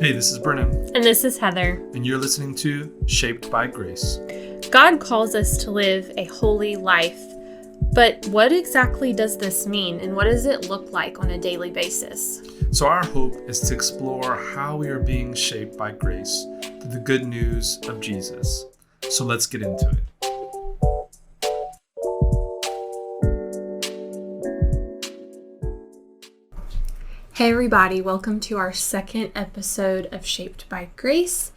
Hey, this is Brennan. And this is Heather. And you're listening to Shaped by Grace. God calls us to live a holy life. But what exactly does this mean, and what does it look like on a daily basis? So our hope is to explore how we are being shaped by grace through the good news of Jesus. So let's get into it. Hey everybody, welcome to our second episode of Shaped by Grace.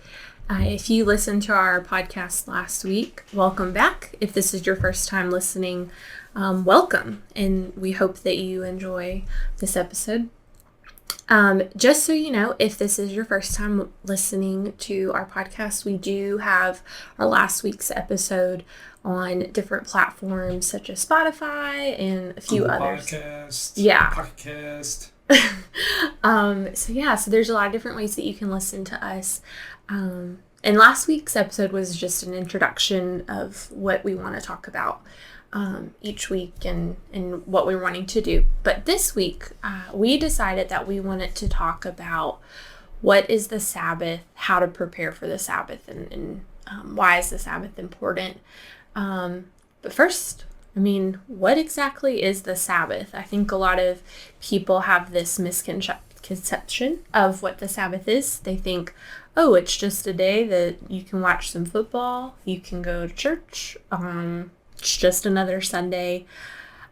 If you listened to our podcast last week, welcome back. If this is your first time listening, welcome. And we hope that you enjoy this episode. Just so you know, if this is your first time listening to our podcast, we do have our last week's episode on different platforms such as Spotify and a few others. Podcast. So there's a lot of different ways that you can listen to us. And last week's episode was just an introduction of what we want to talk about each week and what we're wanting to do. But this week, we decided that we wanted to talk about what is the Sabbath, how to prepare for the Sabbath, and why is the Sabbath important. But first, what exactly is the Sabbath? I think a lot of people have this misconception of what the Sabbath is. They think, oh, it's just a day that you can watch some football, you can go to church, it's just another Sunday.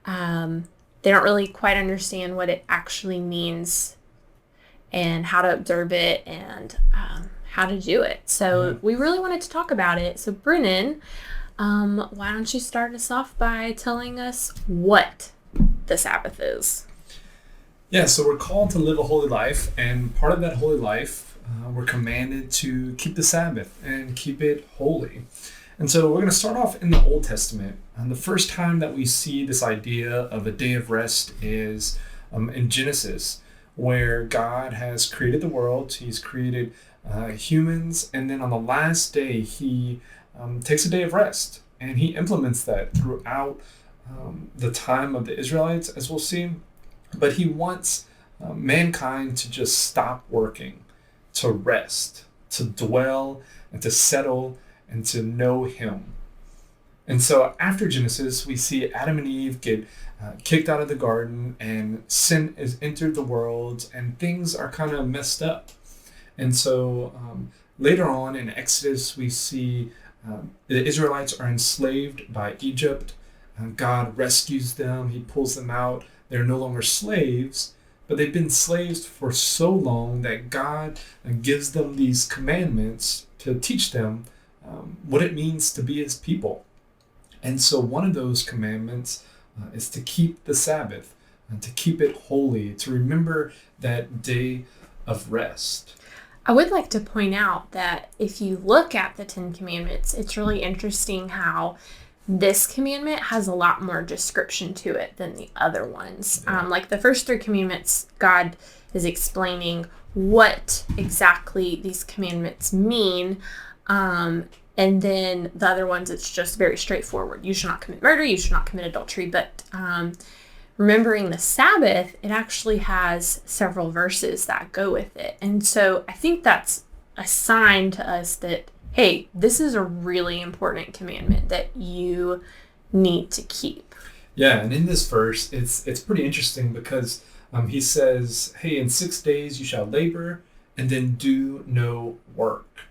They don't really quite understand what it actually means and how to observe it and how to do it. So we really wanted to talk about it. So Brennan, why don't you start us off by telling us what the Sabbath is? Yeah, so we're called to live a holy life, and part of that holy life, we're commanded to keep the Sabbath and keep it holy. And so we're going to start off in the Old Testament. And the first time that we see this idea of a day of rest is in Genesis, where God has created the world, he's created humans, and then on the last day, he takes a day of rest, and he implements that throughout the time of the Israelites, as we'll see. But he wants mankind to just stop working, to rest, to dwell, and to settle, and to know him. And so after Genesis, we see Adam and Eve get kicked out of the garden, and sin has entered the world, and things are kind of messed up. And so later on in Exodus, we see the Israelites are enslaved by Egypt. God rescues them. He pulls them out. They're no longer slaves, but they've been slaves for so long that God gives them these commandments to teach them what it means to be his people. And so one of those commandments is to keep the Sabbath and to keep it holy, to remember that day of rest. I would like to point out that if you look at the Ten Commandments, it's really interesting how this commandment has a lot more description to it than the other ones. Yeah. Like the first three commandments, God is explaining what exactly these commandments mean. And then the other ones, it's just very straightforward. You should not commit murder. You should not commit adultery. But remembering the Sabbath, it actually has several verses that go with it. And so I think that's a sign to us that, hey, this is a really important commandment that you need to keep. Yeah, and in this verse, it's pretty interesting because he says, hey, in 6 days you shall labor and then do no work.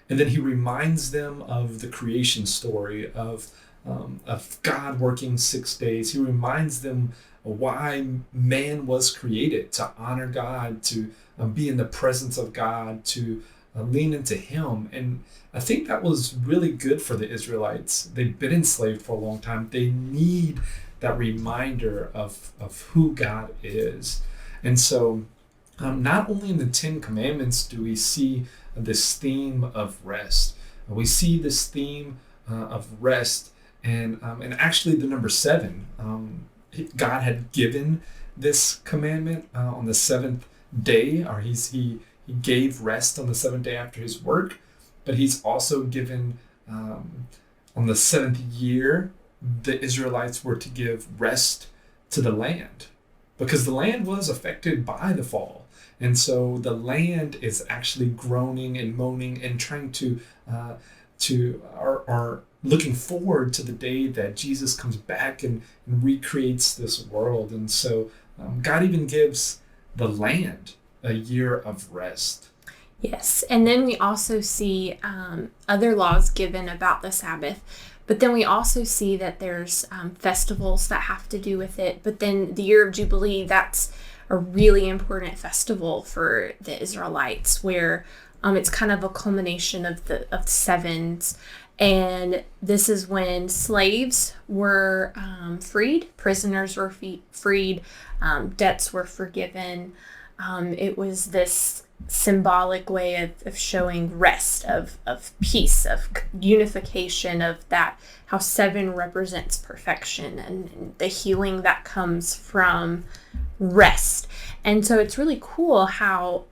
And then he reminds them of the creation story of God working 6 days. He reminds them why man was created, to honor God, to be in the presence of God, to lean into him. And I think that was really good for the Israelites. They've been enslaved for a long time. They need that reminder of who God is. And so not only in the Ten Commandments do we see this theme of rest. We see this theme of rest and actually the number 7. God had given this commandment on the seventh day, or he gave rest on the seventh day after his work, but he's also given on the seventh year, the Israelites were to give rest to the land because the land was affected by the fall. And so the land is actually groaning and moaning and trying are looking forward to the day that Jesus comes back and recreates this world. And so God even gives the land a year of rest. Yes, and then we also see other laws given about the Sabbath, but then we also see that there's festivals that have to do with it. But then the year of Jubilee, that's a really important festival for the Israelites, where it's kind of a culmination of the sevens. And this is when slaves were freed, prisoners were freed, debts were forgiven. It was this symbolic way of showing rest, of peace, of unification, of that, how 7 represents perfection and the healing that comes from rest. And so it's really cool how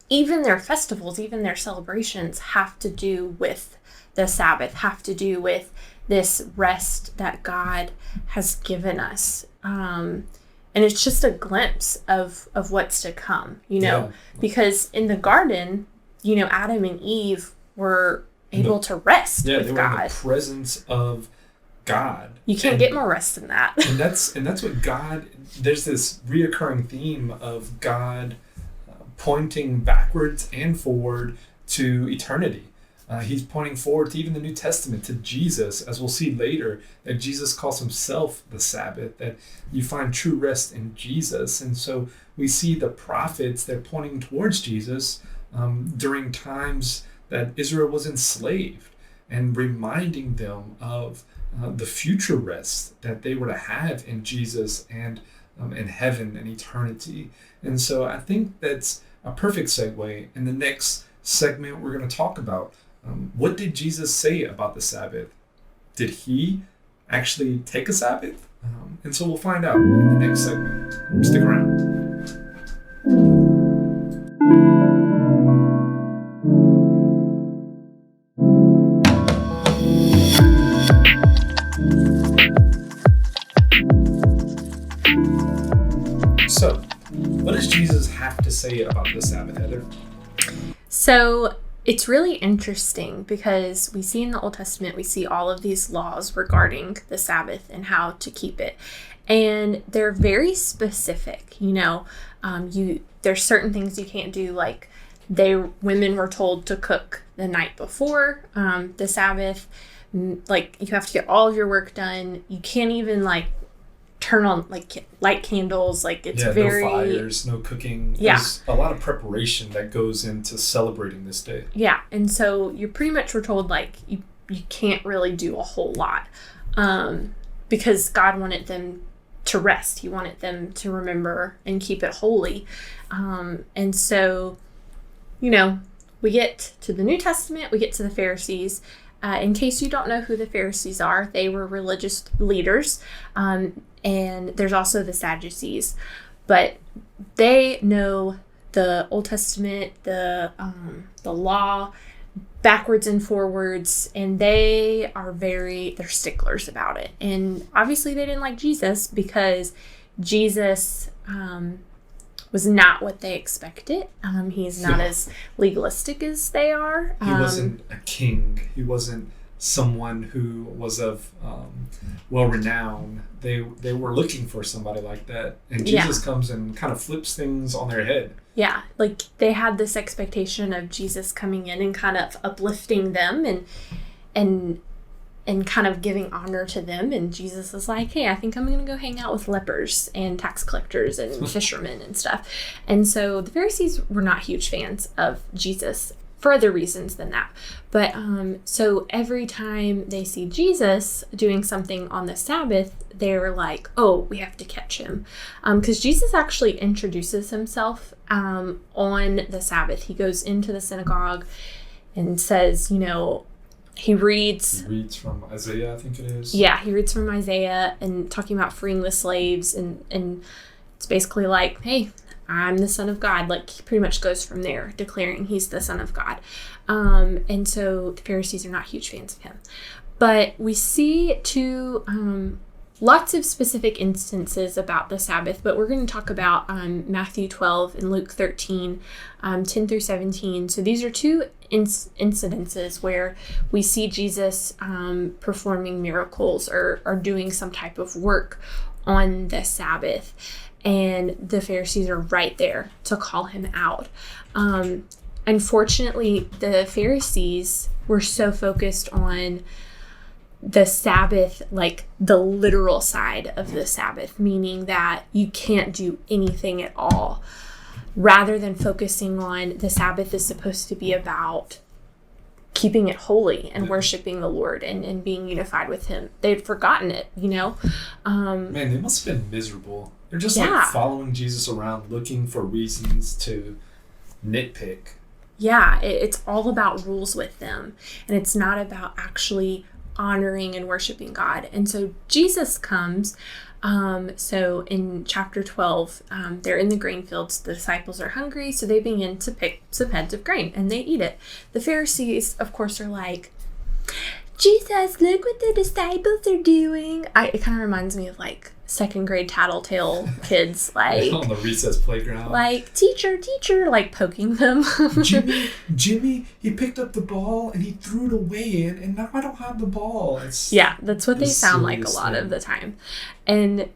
even their festivals, even their celebrations have to do with the Sabbath, have to do with this rest that God has given us. And it's just a glimpse of what's to come, because in the garden, Adam and Eve were able to rest with they were God. In the presence of God. You can't get more rest than that. and that's what God, there's this reoccurring theme of God pointing backwards and forward to eternity. He's pointing forward to even the New Testament, to Jesus, as we'll see later, that Jesus calls himself the Sabbath, that you find true rest in Jesus. And so we see the prophets, they're pointing towards Jesus during times that Israel was enslaved and reminding them of the future rest that they were to have in Jesus and in heaven and eternity. And so I think that's a perfect segue. In the next segment, we're going to talk about what did Jesus say about the Sabbath? Did he actually take a Sabbath? And so we'll find out in the next segment. Stick around. So, what does Jesus have to say about the Sabbath, Heather? So it's really interesting because we see in the Old Testament, we see all of these laws regarding the Sabbath and how to keep it. And they're very specific, there's certain things you can't do, like women were told to cook the night before the Sabbath. Like you have to get all of your work done. You can't even turn on light candles. It's very no fires, no cooking. There's a lot of preparation that goes into celebrating this day. Yeah, and so you pretty much were told you can't really do a whole lot because God wanted them to rest. He wanted them to remember and keep it holy. And so, we get to the New Testament, we get to the Pharisees. In case you don't know who the Pharisees are, they were religious leaders. And there's also the Sadducees, but they know the Old Testament, the law, backwards and forwards, and they're sticklers about it. And obviously they didn't like Jesus because Jesus was not what they expected. He's not as legalistic as they are. He wasn't a king. He wasn't someone who was of well-renowned. They were looking for somebody like that. And Jesus comes and kind of flips things on their head. Yeah, they had this expectation of Jesus coming in and kind of uplifting them and kind of giving honor to them. And Jesus is like, hey, I think I'm going to go hang out with lepers and tax collectors and fishermen and stuff. And so the Pharisees were not huge fans of Jesus for other reasons than that. But so every time they see Jesus doing something on the Sabbath, they're like, oh, we have to catch him. Because Jesus actually introduces himself on the Sabbath. He goes into the synagogue and says, he reads from Isaiah, I think it is. Yeah, he reads from Isaiah and talking about freeing the slaves. And it's basically like, hey, I'm the Son of God. He pretty much goes from there, declaring he's the Son of God. And so the Pharisees are not huge fans of him. But we see two lots of specific instances about the Sabbath, but we're going to talk about Matthew 12 and Luke 13, 10 through 17. So these are two incidences where we see Jesus performing miracles or doing some type of work on the Sabbath. And the Pharisees are right there to call him out. Unfortunately, the Pharisees were so focused on the Sabbath, like the literal side of the Sabbath, meaning that you can't do anything at all, rather than focusing on the Sabbath is supposed to be about keeping it holy and worshiping the Lord and being unified with him. They'd forgotten it, Man, they must have been miserable. They're just like following Jesus around looking for reasons to nitpick. Yeah, it's all about rules with them, and it's not about actually honoring and worshiping God. And so Jesus comes. So in chapter 12, they're in the grain fields. The disciples are hungry, so they begin to pick some heads of grain and they eat it. The Pharisees, of course, are like, Jesus, look what the disciples are doing. It kind of reminds me of like second grade tattletale kids, like on the recess playground, like teacher, like poking them. Jimmy, he picked up the ball and he threw it away, and now I don't have the ball. That's what they sound like a lot of the time. And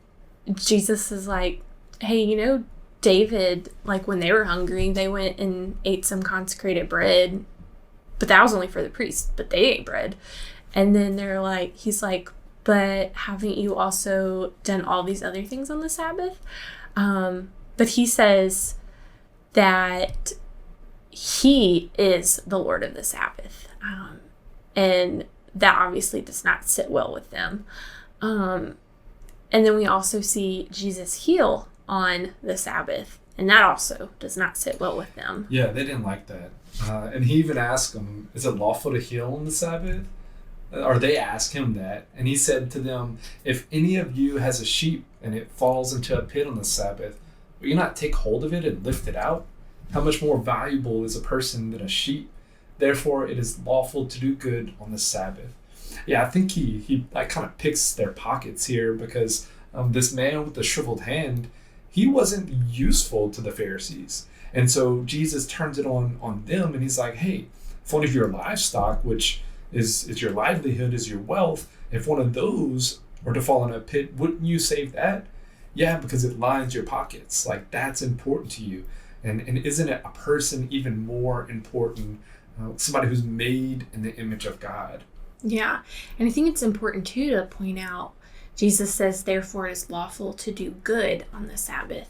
Jesus is like, hey, David, like when they were hungry, they went and ate some consecrated bread, but that was only for the priests, but they ate bread. And then he's like, but haven't you also done all these other things on the Sabbath? But he says that he is the Lord of the Sabbath. And that obviously does not sit well with them. And then we also see Jesus heal on the Sabbath. And that also does not sit well with them. Yeah, they didn't like that. And he even asked them, is it lawful to heal on the Sabbath? Or they asked him that. And he said to them, if any of you has a sheep and it falls into a pit on the Sabbath, will you not take hold of it and lift it out? How much more valuable is a person than a sheep? Therefore, it is lawful to do good on the Sabbath. Yeah, I think he like kind of picks their pockets here because this man with the shriveled hand, he wasn't useful to the Pharisees. And so Jesus turns it on them and he's like, hey, if one of your livestock, which is your livelihood, is your wealth, if one of those were to fall in a pit, wouldn't you save that? Yeah, because it lines your pockets. Like, that's important to you. And isn't it a person even more important? Somebody who's made in the image of God. Yeah. And I think it's important too to point out, Jesus says, therefore it is lawful to do good on the Sabbath.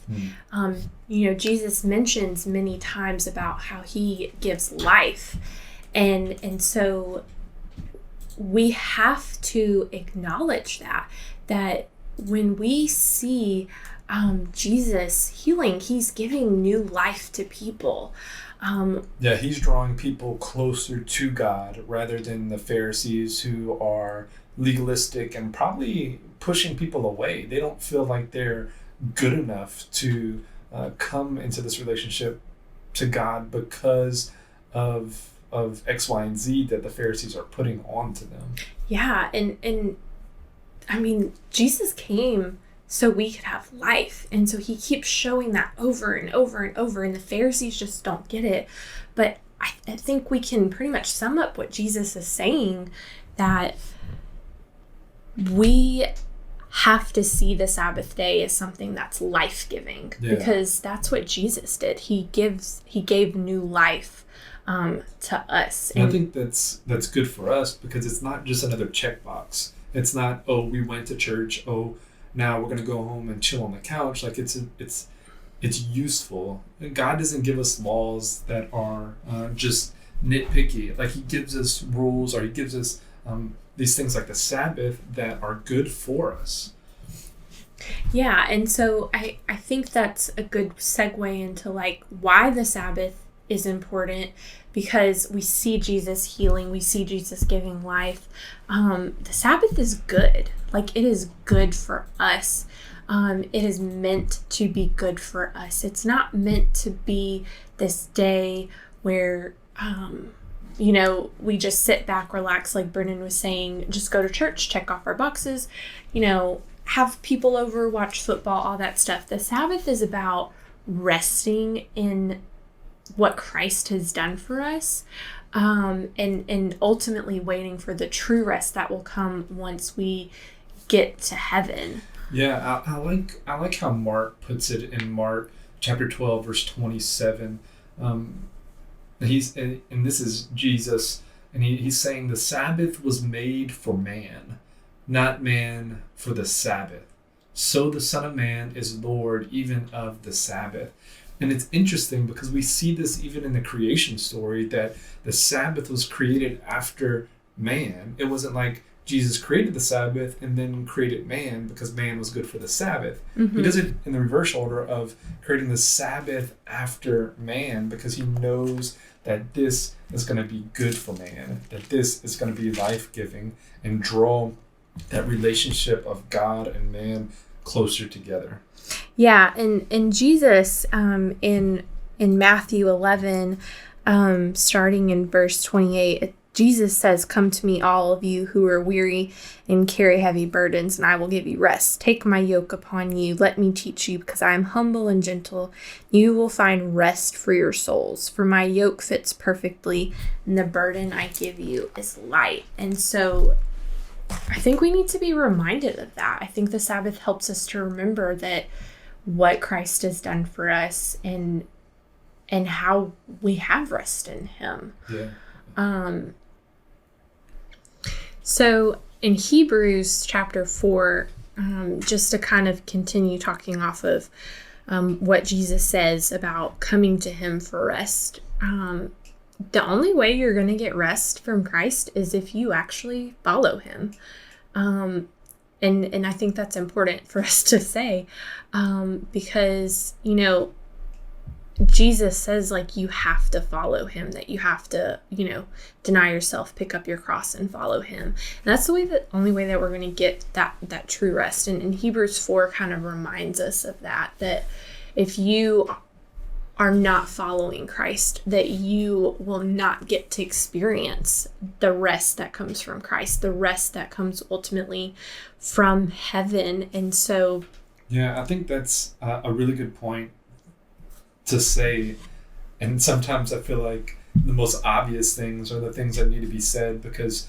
Jesus mentions many times about how he gives life. And so we have to acknowledge that when we see Jesus healing, he's giving new life to people. He's drawing people closer to God rather than the Pharisees who are legalistic and probably pushing people away. They don't feel like they're good enough to come into this relationship to God because of X, Y, and Z that the Pharisees are putting onto them. Yeah, and I mean, Jesus came so we could have life. And so he keeps showing that over and over and over, and the Pharisees just don't get it. But I think we can pretty much sum up what Jesus is saying, that we have to see the Sabbath day as something that's life-giving, because that's what Jesus did. He gave new life to us. And I think that's good for us, because it's not just another checkbox. It's not, oh, we went to church, oh, now we're going to go home and chill on the couch. Like, it's useful. God doesn't give us laws that are just nitpicky. Like, he gives us rules, or he gives us these things like the Sabbath that are good for us. Yeah, and so I think that's a good segue into like why the Sabbath is important, because we see Jesus healing, we see Jesus giving life. The Sabbath is good. Like, it is good for us. It is meant to be good for us. It's not meant to be this day where, we just sit back, relax, like Brennan was saying, just go to church, check off our boxes. have people over, watch football, all that stuff. The Sabbath is about resting in what Christ has done for us, and ultimately waiting for the true rest that will come once we get to heaven. Yeah, I like how Mark puts it in Mark chapter 12, verse 27. And this is Jesus, and he's saying the Sabbath was made for man, not man for the Sabbath. So the Son of Man is Lord even of the Sabbath. And it's interesting because we see this even in the creation story, that the Sabbath was created after man. It wasn't like Jesus created the Sabbath and then created man because man was good for the Sabbath. Mm-hmm. He does it in the reverse order of creating the Sabbath after man because he knows that this is going to be good for man, that this is going to be life-giving and draw that relationship of God and man closer together. Yeah, and Jesus in Matthew 11, starting in verse 28, Jesus says, "Come to me, all of you who are weary and carry heavy burdens, and I will give you rest. Take my yoke upon you. Let me teach you, because I am humble and gentle. You will find rest for your souls. For my yoke fits perfectly, and the burden I give you is light." And so I think we need to be reminded of that. I think the Sabbath helps us to remember that what Christ has done for us and how we have rest in him. Yeah. So in Hebrews chapter 4, just to kind of continue talking off of what Jesus says about coming to him for rest, the only way you're going to get rest from Christ is if you actually follow him. And I think that's important for us to say, because, Jesus says, like, you have to follow him, that you have to, deny yourself, pick up your cross and follow him. And that's the only way that we're going to get that true rest. And Hebrews 4 kind of reminds us of that if you are not following Christ, that you will not get to experience the rest that comes from Christ, the rest that comes ultimately from heaven. And so, yeah, I think that's a really good point to say. And sometimes I feel like the most obvious things are the things that need to be said, because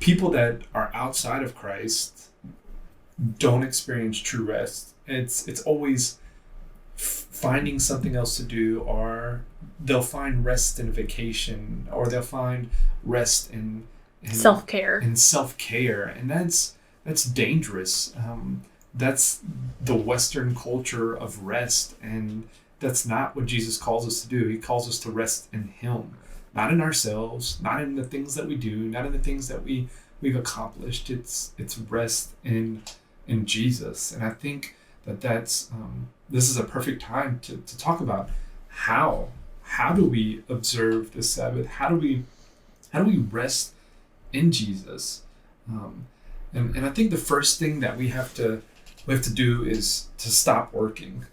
people that are outside of Christ don't experience true rest. It's always finding something else to do, or they'll find rest in vacation, or they'll find rest in self-care. And that's dangerous. That's the Western culture of rest, and that's not what Jesus calls us to do. He calls us to rest in him, not in ourselves, not in the things that we do, not in the things that we've accomplished. It's rest in Jesus. And I think that's this is a perfect time to talk about how do we observe the Sabbath? How do we rest in Jesus? And I think the first thing that we have to do is to stop working.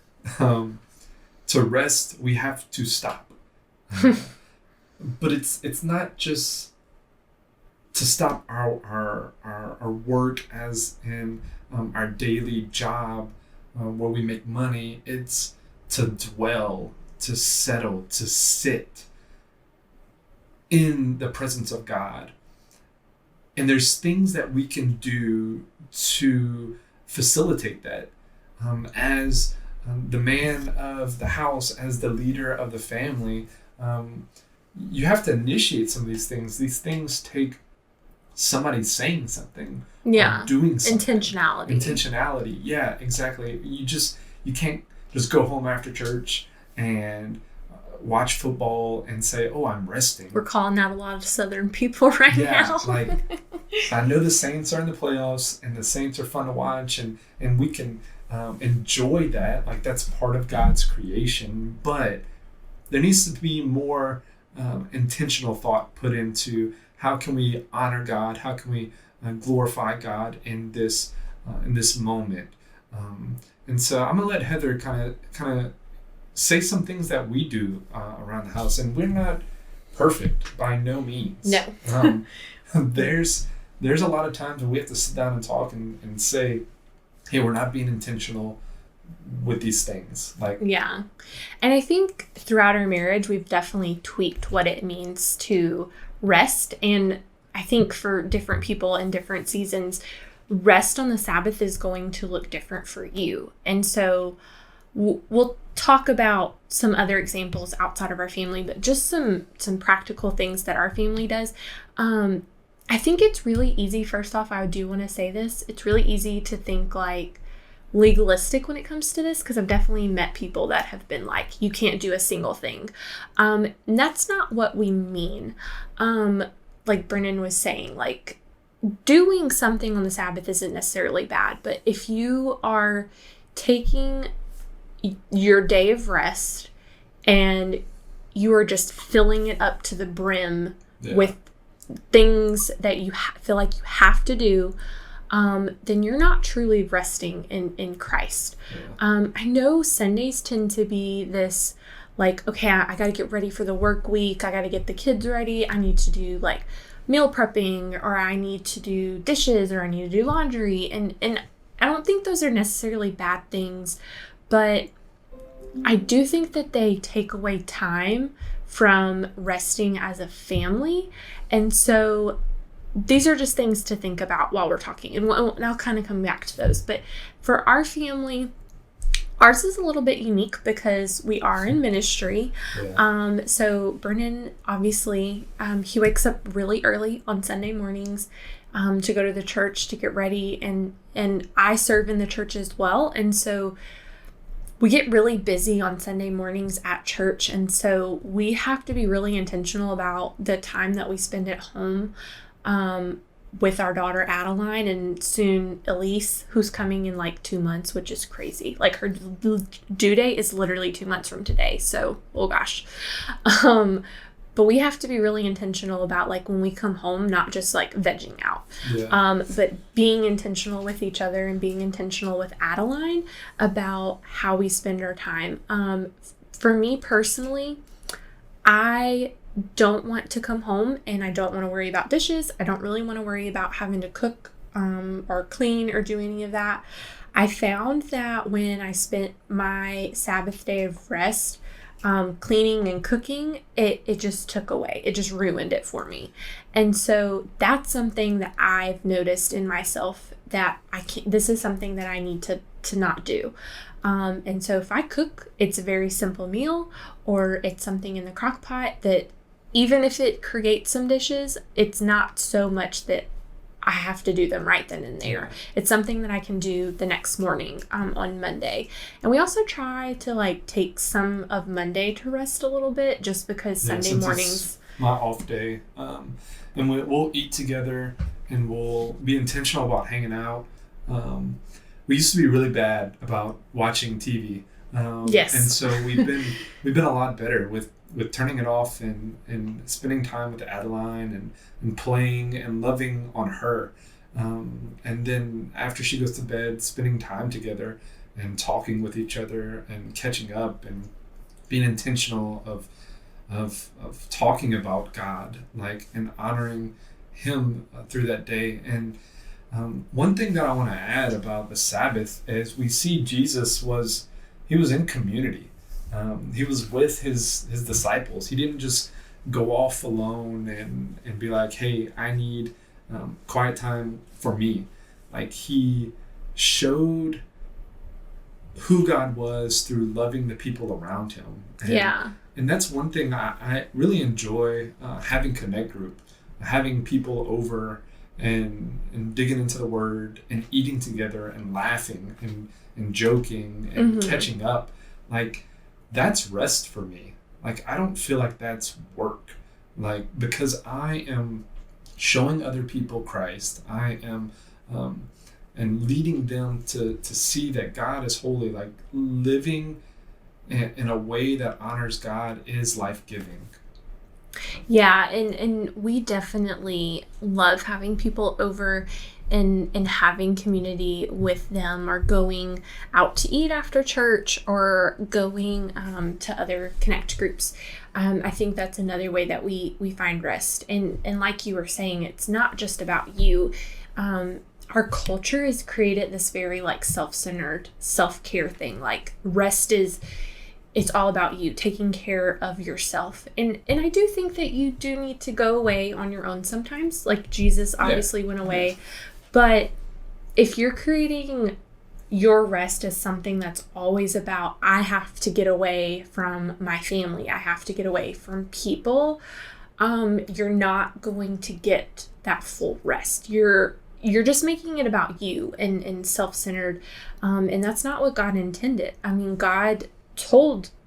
To rest, we have to stop. But it's not just to stop our work as in our daily job where we make money. It's to dwell, to settle, to sit in the presence of God. And there's things that we can do to facilitate that. As the man of the house, as the leader of the family, you have to initiate some of these things. These things take somebody saying something, doing something. Intentionality. Yeah, exactly. You can't just go home after church and watch football and say, "Oh, I'm resting." We're calling out a lot of Southern people right now. Like, I know the Saints are in the playoffs and the Saints are fun to watch, and we can enjoy that. Like, that's part of God's creation, but there needs to be more intentional thought put into how can we honor God, how can we glorify God in this moment. And so I'm gonna let Heather kind of say some things that we do around the house, and we're not perfect by no means. No. There's a lot of times when we have to sit down and talk and say, hey, we're not being intentional with these things. Like, yeah. And I think throughout our marriage, we've definitely tweaked what it means to rest. And I think for different people in different seasons, rest on the Sabbath is going to look different for you. And so we'll talk about some other examples outside of our family, but just some practical things that our family does. I think it's really easy. First off, I do want to say this. It's really easy to think like legalistic when it comes to this, because I've definitely met people that have been like, you can't do a single thing. And that's not what we mean. Like Brennan was saying, like doing something on the Sabbath isn't necessarily bad, but if you are taking your day of rest and you are just filling it up to the brim with things that you feel like you have to do, then you're not truly resting in Christ. I know Sundays tend to be this like, okay, I got to get ready for the work week. I got to get the kids ready. I need to do like meal prepping, or I need to do dishes, or I need to do laundry. And I don't think those are necessarily bad things, but I do think that they take away time from resting as a family. And so these are just things to think about while we're talking. And I'll kind of come back to those. But for our family, ours is a little bit unique because we are in ministry. So Brennan, obviously, he wakes up really early on Sunday mornings to go to the church to get ready. And I serve in the church as well. And so we get really busy on Sunday mornings at church. And so we have to be really intentional about the time that we spend at home with our daughter Adeline, and soon Elise, who's coming in like 2 months, which is crazy. Like her due date is literally 2 months from today. So, oh gosh. But we have to be really intentional about like when we come home, not just like vegging out, but being intentional with each other and being intentional with Adeline about how we spend our time. For me personally, I don't want to come home and I don't want to worry about dishes. I don't really want to worry about having to cook or clean or do any of that. I found that when I spent my Sabbath day of rest cleaning and cooking, it just took away. It just ruined it for me. And so that's something that I've noticed in myself that I can't, this is something that I need to not do. And so if I cook, it's a very simple meal, or it's something in the crock pot that even if it creates some dishes, it's not so much that I have to do them right then and there. It's something that I can do the next morning on Monday. And we also try to like take some of Monday to rest a little bit, just because Sunday mornings. My off day. And we'll eat together and we'll be intentional about hanging out. We used to be really bad about watching TV. Yes. And so we've been a lot better with turning it off and spending time with Adeline and playing and loving on her. And then after she goes to bed, spending time together and talking with each other and catching up and being intentional of talking about God, like, and honoring him through that day. And one thing that I want to add about the Sabbath is we see Jesus was in community. He was with his disciples. He didn't just go off alone and be like, hey, I need quiet time for me. Like, he showed who God was through loving the people around him. And that's one thing I really enjoy having Connect Group, having people over and digging into the Word and eating together and laughing and joking and catching up. Like, that's rest for me. Like, I don't feel like that's work. Like, because I am showing other people Christ. I am and leading them to see that God is holy. Like, living in a way that honors God is life-giving. Yeah, and we definitely love having people over and having community with them, or going out to eat after church, or going to other Connect groups. I think that's another way that we find rest. And like you were saying, it's not just about you. our culture has created this very like self-centered self-care thing. Like rest is, it's all about you taking care of yourself. And I do think that you do need to go away on your own sometimes. Like Jesus obviously went away. But if you're creating your rest as something that's always about, I have to get away from my family, I have to get away from people, you're not going to get that full rest. You're just making it about you and self-centered. And that's not what God intended. I mean, God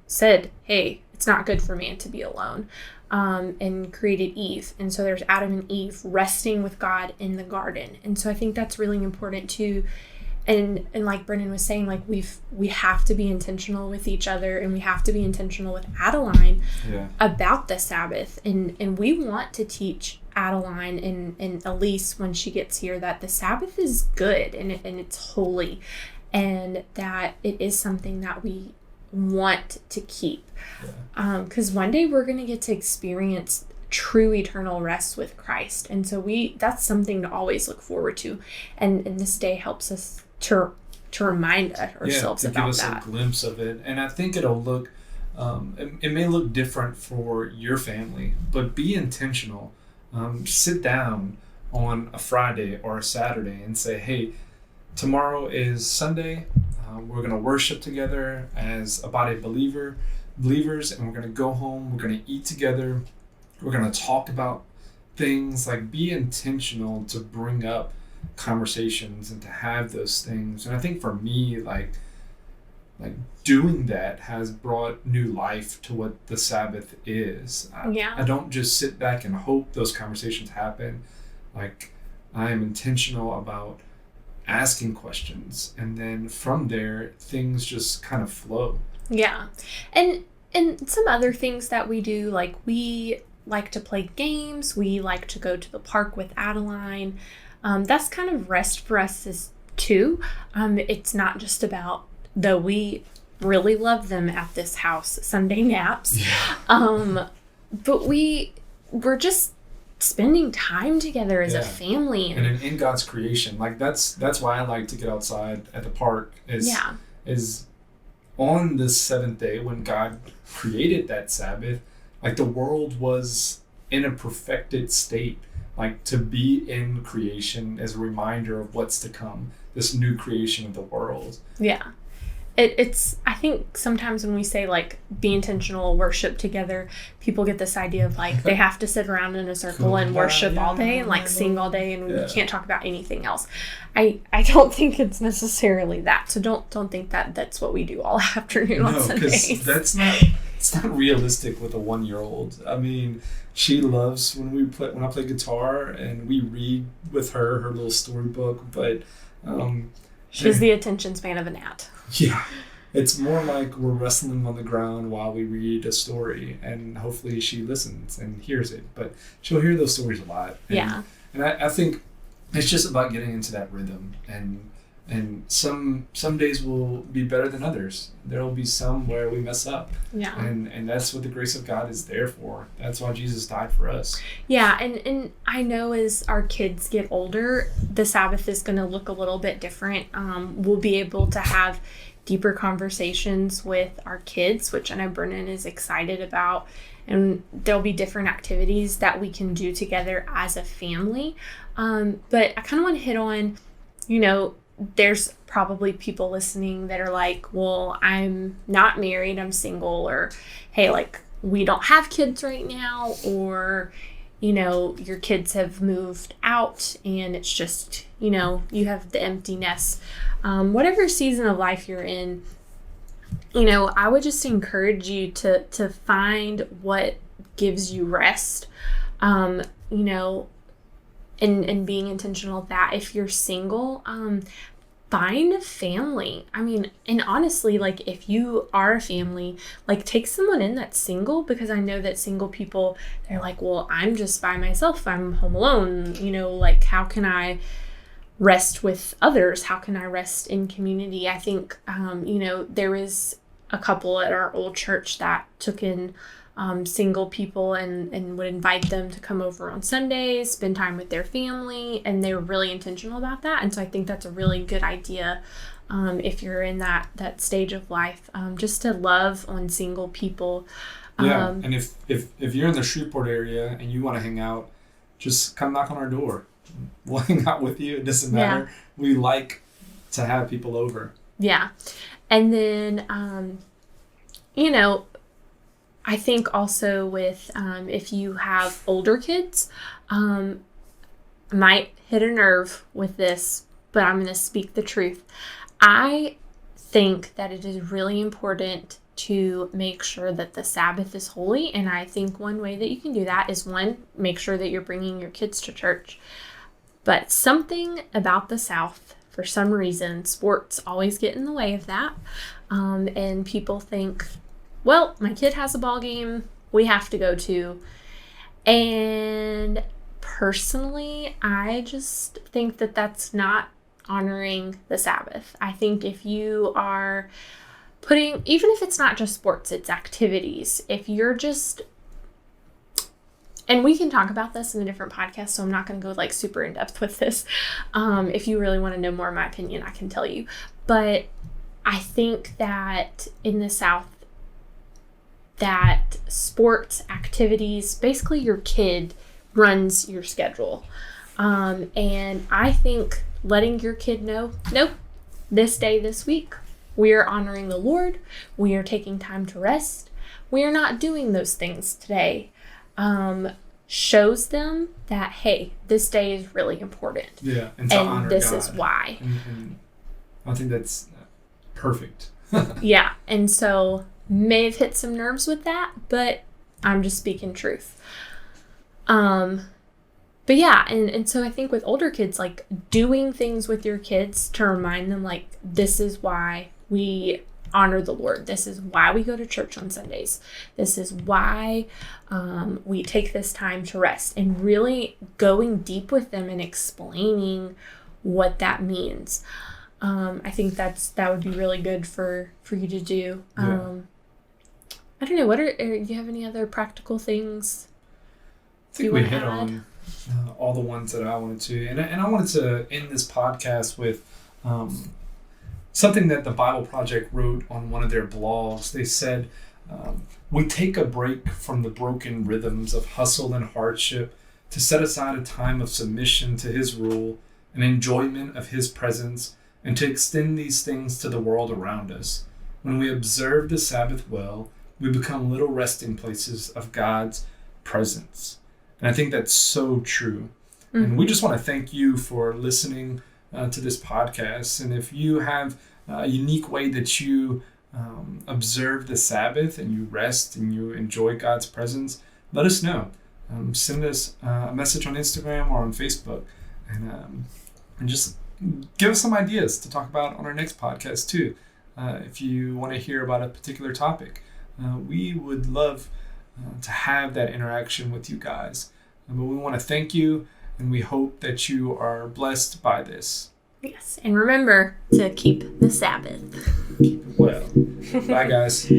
said, hey, it's not good for man to be alone, and created Eve. And so there's Adam and Eve resting with God in the garden. And so I think that's really important too. And like Brennan was saying, like we have to be intentional with each other, and we have to be intentional with Adeline about the Sabbath. And we want to teach Adeline and Elise when she gets here that the Sabbath is good and it's holy, and that it is something that we want to keep. Because one day we're going to get to experience true eternal rest with Christ. And so that's something to always look forward to. And this day helps us to remind ourselves about that. To give us a glimpse of it. And I think it'll look, it may look different for your family, but be intentional. Sit down on a Friday or a Saturday and say, hey, tomorrow is Sunday. We're going to worship together as a body of believers, and we're going to go home. We're going to eat together. We're going to talk about things. Like, be intentional to bring up conversations and to have those things. And I think for me, like doing that has brought new life to what the Sabbath is. I don't just sit back and hope those conversations happen. Like, I am intentional about asking questions, and then from there things just kind of flow. And some other things that we do, like we like to play games, we like to go to the park with Adeline. That's kind of rest for us too. It's not just about, though we really love them at this house, Sunday naps, but we're just spending time together as a family, and in God's creation. Like that's why I like to get outside at the park, is on the seventh day when God created that Sabbath, like the world was in a perfected state. Like, to be in creation as a reminder of what's to come, this new creation of the world. It's I think sometimes when we say like be intentional, worship together, people get this idea of like they have to sit around in a circle and worship all day and like sing all day, and we can't talk about anything else. I don't think it's necessarily that. So don't think that that's what we do all afternoon on Sundays. It's not realistic with a 1-year-old. I mean, she loves when I play guitar and we read with her little storybook, but she's the attention span of a gnat. Yeah, it's more like we're wrestling on the ground while we read a story, and hopefully she listens and hears it. But she'll hear those stories a lot. And I think it's just about getting into that rhythm. And some days will be better than others. There will be some where we mess up. And that's what the grace of God is there for. That's why Jesus died for us. And I know as our kids get older, the Sabbath is going to look a little bit different. We'll be able to have deeper conversations with our kids, which I know Brennan is excited about. And there'll be different activities that we can do together as a family. But I kind of want to hit on, there's probably people listening that are like, well, I'm not married, I'm single, or hey, like we don't have kids right now, or, your kids have moved out and it's just, you have the empty nest. Whatever season of life you're in, I would just encourage you to find what gives you rest, and being intentional with that. If you're single, find a family. I mean, and honestly, like if you are a family, like take someone in that's single, because I know that single people, they're like, well, I'm just by myself, I'm home alone, like how can I rest with others? How can I rest in community? I think, there was a couple at our old church that took in single people and would invite them to come over on Sundays, spend time with their family, and they were really intentional about that. And so I think that's a really good idea if you're in that stage of life, just to love on single people. Yeah, and if you're in the Shreveport area and you want to hang out, just come knock on our door. We'll hang out with you. It doesn't matter. Yeah. We like to have people over. Yeah. And then, I think also with if you have older kids, might hit a nerve with this, but I'm going to speak the truth. I think that it is really important to make sure that the Sabbath is holy. And I think one way that you can do that is, one, make sure that you're bringing your kids to church. But something about the South, for some reason, sports always get in the way of that. And people think, well, my kid has a ball game, we have to go to. And personally, I just think that that's not honoring the Sabbath. I think if you are putting, even if it's not just sports, it's activities. If you're just, and we can talk about this in a different podcast, so I'm not going to go like super in depth with this. If you really want to know more of my opinion, I can tell you. But I think that in the South, that sports activities, basically your kid runs your schedule. And I think letting your kid know, nope, this day, this week, we are honoring the Lord. We are taking time to rest. We are not doing those things today. Shows them that, hey, this day is really important. Yeah, and to honor this God. Is why. And I think that's perfect. Yeah, and so may have hit some nerves with that, but I'm just speaking truth. But yeah, and so I think with older kids, like doing things with your kids to remind them, like, this is why we honor the Lord. This is why we go to church on Sundays. This is why we take this time to rest, and really going deep with them and explaining what that means. I think that would be really good for you to do. Yeah. I don't know. Do you have any other practical things? I think we hit on all the ones that I wanted to, and I wanted to end this podcast with something that the Bible Project wrote on one of their blogs. They said, we take a break from the broken rhythms of hustle and hardship to set aside a time of submission to His rule and enjoyment of His presence, and to extend these things to the world around us. When we observe the Sabbath well, we become little resting places of God's presence. And I think that's so true. Mm-hmm. And we just want to thank you for listening to this podcast. And if you have a unique way that you observe the Sabbath and you rest and you enjoy God's presence, let us know. Send us a message on Instagram or on Facebook, and just give us some ideas to talk about on our next podcast too. If you want to hear about a particular topic, we would love to have that interaction with you guys. But we want to thank you, and we hope that you are blessed by this. Yes, and remember to keep the Sabbath. Keep it well. Bye, guys.